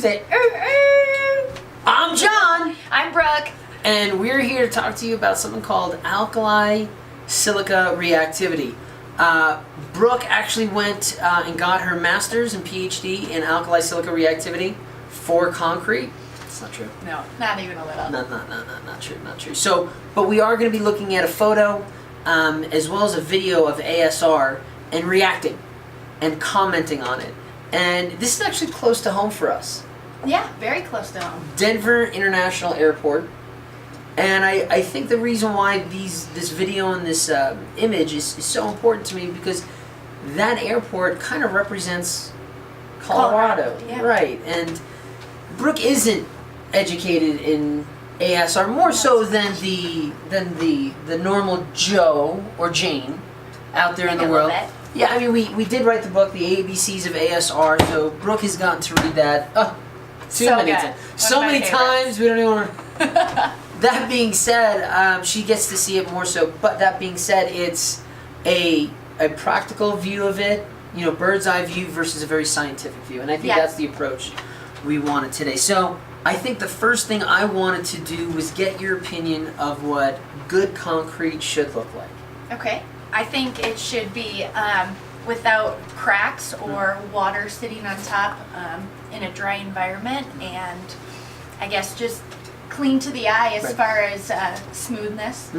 Tuesday. I'm John. I'm Brooke. And we're here to talk to you about something called alkali silica reactivity. Brooke actually went and got her master's and PhD in alkali silica reactivity for concrete. It's not true. No, not even a little. Not true. So, but we are going to be looking at a photo as well as a video of ASR and reacting and commenting on it. And this is actually close to home for us. Yeah, very close to home. Denver International Airport. And I think the reason why this video and this image is so important to me because that airport kind of represents Colorado. Yeah. Right. And Brooke isn't educated in ASR more so than the normal Joe or Jane out there in the world. Yeah, I mean we did write the book, The ABCs of ASR, so Brooke has gotten to read that so many times we don't even want to. That being said, she gets to see it more so. But that being said, it's a practical view of it, bird's eye view versus a very scientific view. And I think that's the approach we wanted today. So I think the first thing I wanted to do was get your opinion of what good concrete should look like. Okay. I think it should be without cracks or water sitting on top in a dry environment, and I guess just clean to the eye as far as smoothness,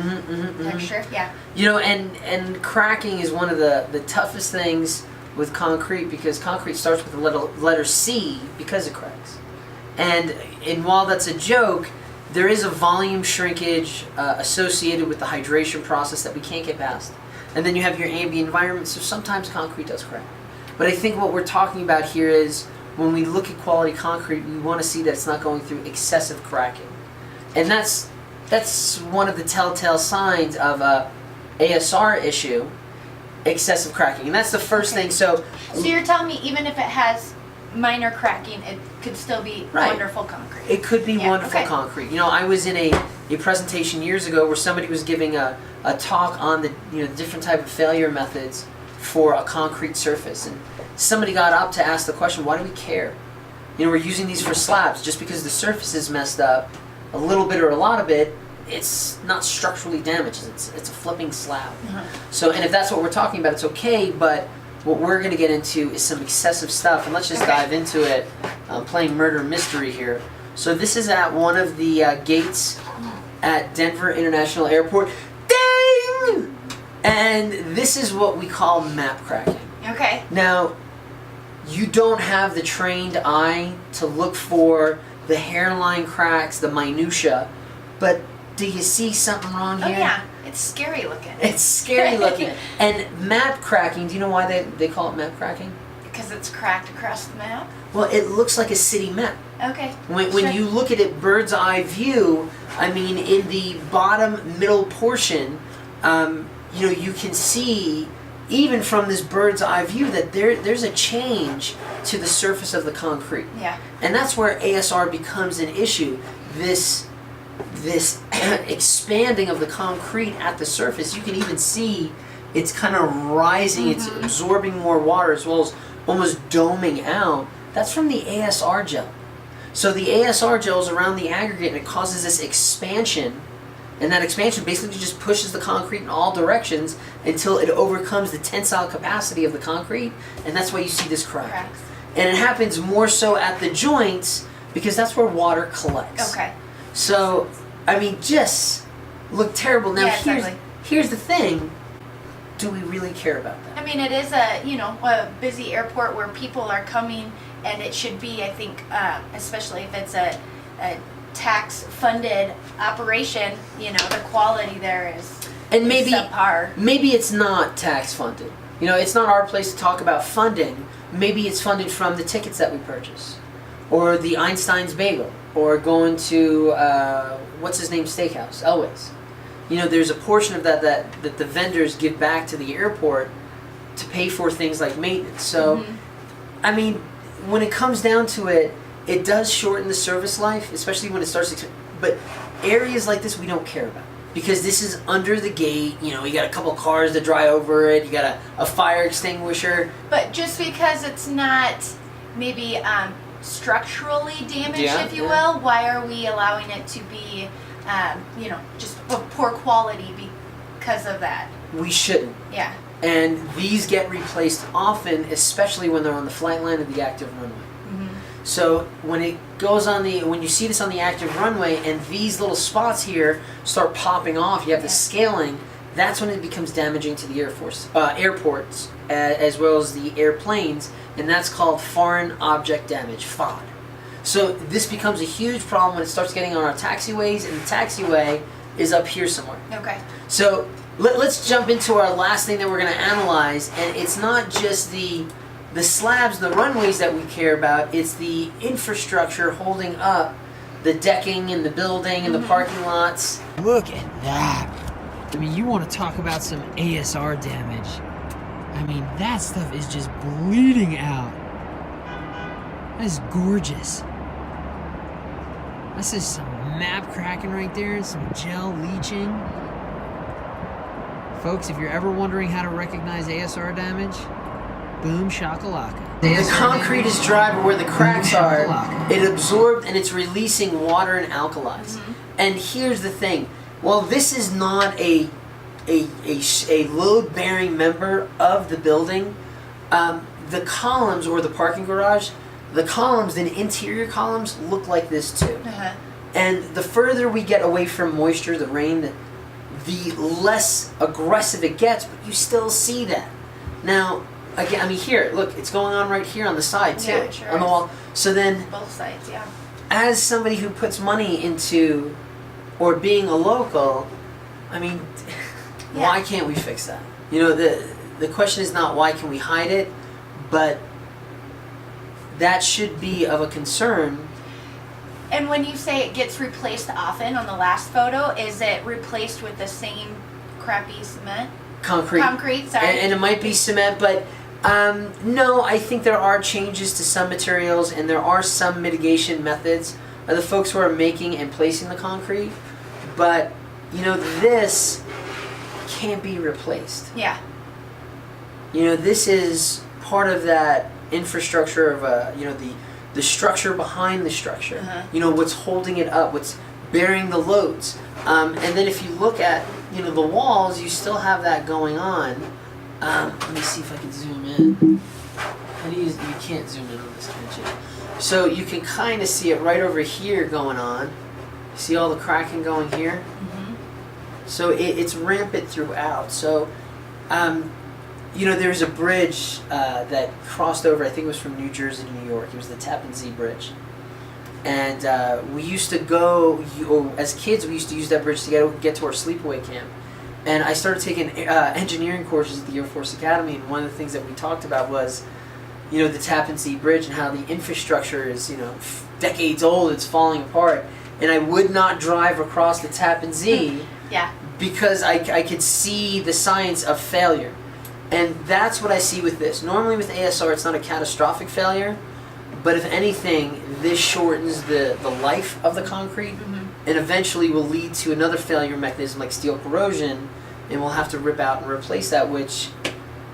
texture. Yeah. And cracking is one of the toughest things with concrete because concrete starts with the letter C because it cracks. And while that's a joke, there is a volume shrinkage associated with the hydration process that we can't get past. And then you have your ambient environment, so sometimes concrete does crack. But I think what we're talking about here is when we look at quality concrete, we want to see that it's not going through excessive cracking. And that's one of the telltale signs of a ASR issue, excessive cracking. And that's the first thing. So you're telling me even if it has minor cracking, it could still be wonderful concrete. It could be wonderful concrete. I was in a presentation years ago where somebody was giving a talk on the different type of failure methods for a concrete surface, and somebody got up to ask the question, why do we care? We're using these for slabs. Just because the surface is messed up a little bit or a lot of it, it's not structurally damaged. It's a flipping slab. So, and if that's what we're talking about, it's okay, but what we're going to get into is some excessive stuff, and let's just dive into it, playing murder mystery here. So this is at one of the gates at Denver International Airport. Ding! And this is what we call map cracking. Okay. Now, you don't have the trained eye to look for the hairline cracks, the minutia, but do you see something wrong here? Oh yeah, it's scary looking. It's scary looking. And map cracking, do you know why they call it map cracking? Because it's cracked across the map? Well, it looks like a city map. Okay. When you look at it bird's eye view, I mean, in the bottom middle portion, you can see, even from this bird's eye view, that there's a change to the surface of the concrete. Yeah. And that's where ASR becomes an issue. This expanding of the concrete at the surface, you can even see it's kind of rising, it's absorbing more water as well as almost doming out. That's from the ASR gel. So the ASR gel is around the aggregate and it causes this expansion, and that expansion basically just pushes the concrete in all directions until it overcomes the tensile capacity of the concrete, and that's why you see this crack. Cracks. And it happens more so at the joints because that's where water collects. Okay. So, I mean, just look terrible. Now, here's the thing. Do we really care about that? I mean, it is a busy airport where people are coming, and it should be, I think, especially if it's a tax-funded operation, the quality there is subpar. Maybe it's not tax-funded. It's not our place to talk about funding. Maybe it's funded from the tickets that we purchase, or the Einstein's Bagel, or going to what's his name steakhouse, Elway's. There's a portion of that the vendors give back to the airport to pay for things like maintenance. So, I mean, when it comes down to it, it does shorten the service life, especially when it starts. But areas like this, we don't care about because this is under the gate. You got a couple cars to dry over it. You got a fire extinguisher. But just because it's not maybe structurally damaged, Yeah, if you yeah. will, why are we allowing it to be, just of poor quality because of that? We shouldn't. Yeah. And these get replaced often, especially when they're on the flight line of the active runway. So when it goes on when you see this on the active runway and these little spots here start popping off, you have the scaling, that's when it becomes damaging to the airports, as well as the airplanes, and that's called foreign object damage, FOD. So this becomes a huge problem when it starts getting on our taxiways, and the taxiway is up here somewhere. Okay. So let's jump into our last thing that we're going to analyze, and it's not just the slabs, the runways that we care about, it's the infrastructure holding up the decking and the building and the parking lots. Look at that. I mean, you want to talk about some ASR damage. I mean, that stuff is just bleeding out. That is gorgeous. This is some map cracking right there, some gel leaching. Folks, if you're ever wondering how to recognize ASR damage, boom shakalaka. The concrete is dry, but where the cracks are, it absorbed and it's releasing water and alkalis. And here's the thing: while this is not a load-bearing member of the building, the columns or the parking garage, the interior columns look like this too. And the further we get away from moisture, the rain, the less aggressive it gets, but you still see that. Now, again, I mean, here, look, it's going on right here on the side too, Yeah, sure on the wall. So then, Both sides, yeah. as somebody who puts money into, or being a local, I mean, why can't we fix that? You know, the question is not why can we hide it, but that should be of a concern. And when you say it gets replaced often on the last photo, is it replaced with the same crappy cement? Concrete, sorry. And it might be cement, but no, I think there are changes to some materials and there are some mitigation methods of the folks who are making and placing the concrete, but you know, this can't be replaced. Yeah. You know, this is part of that infrastructure of the structure behind the structure. You know, what's holding it up, what's bearing the loads. And then if you look at, you know, the walls, you still have that going on. Let me see if I can zoom in. You can't zoom in on this, can't you? So you can kind of see it right over here going on. See all the cracking going here? So it's rampant throughout. So, you know, there's a bridge that crossed over, I think it was from New Jersey to New York. It was the Tappan Zee Bridge. And we used to go, as kids, we used to use that bridge to get to our sleepaway camp. And I started taking engineering courses at the Air Force Academy, and one of the things that we talked about was, you know, the Tappan Zee Bridge and how the infrastructure is, you know, decades old, it's falling apart. And I would not drive across the Tappan Zee because I could see the signs of failure. And that's what I see with this. Normally with ASR, it's not a catastrophic failure, but if anything, this shortens the life of the concrete and eventually will lead to another failure mechanism like steel corrosion, and we'll have to rip out and replace that, which,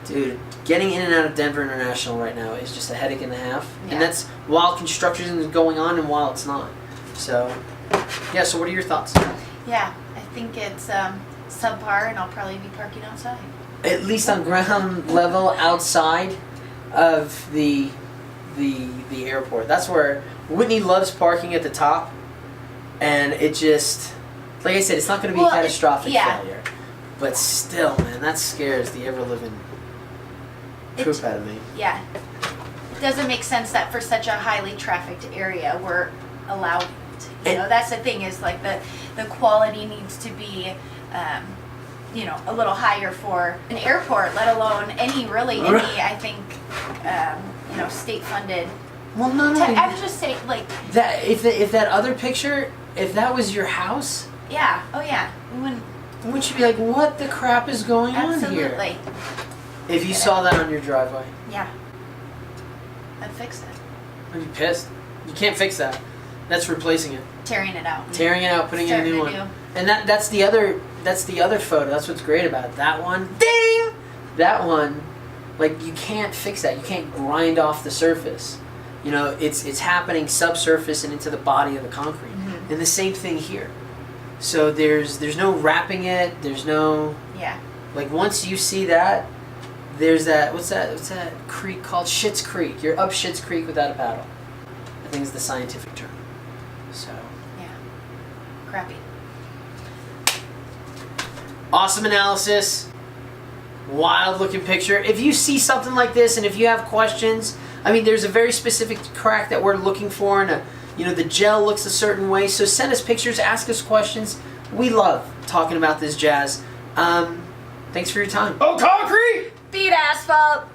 dude, getting in and out of Denver International right now is just a headache and a half. And that's while construction is going on and while it's not. So, yeah, so what are your thoughts? Yeah, I think it's subpar, and I'll probably be parking outside. At least on ground level outside of the airport. That's where Whitney loves parking at the top, and it just, like I said, it's not going to be a catastrophic failure, but still, man, that scares the ever-living poop out of me. Yeah, it doesn't make sense that for such a highly trafficked area we're allowed it. You know, that's the thing, is like the quality needs to be you know, a little higher for an airport, let alone any, I think, you know, state funded. Well, no. I'm just saying, like that. If that other picture, if that was your house, yeah, oh yeah, we wouldn't. Wouldn't you be like, what the crap is going on here? Absolutely. If you saw that on your driveway, yeah, I'd fix it. I'd be pissed. You can't fix that. That's replacing it. Tearing it out. Putting in a new one. And that's the other photo. That's what's great about it. That one, ding! That one, like, you can't fix that. You can't grind off the surface. You know, it's happening subsurface and into the body of the concrete. Mm-hmm. And the same thing here. So there's no wrapping it. There's no like once you see that, there's that what's that creek called? Schitt's Creek. You're up Schitt's Creek without a paddle. I think is the scientific term. So crappy. Awesome analysis. Wild looking picture. If you see something like this and if you have questions, I mean, there's a very specific crack that we're looking for, and the gel looks a certain way. So send us pictures, ask us questions. We love talking about this jazz. Thanks for your time. Oh, concrete! Beat asphalt!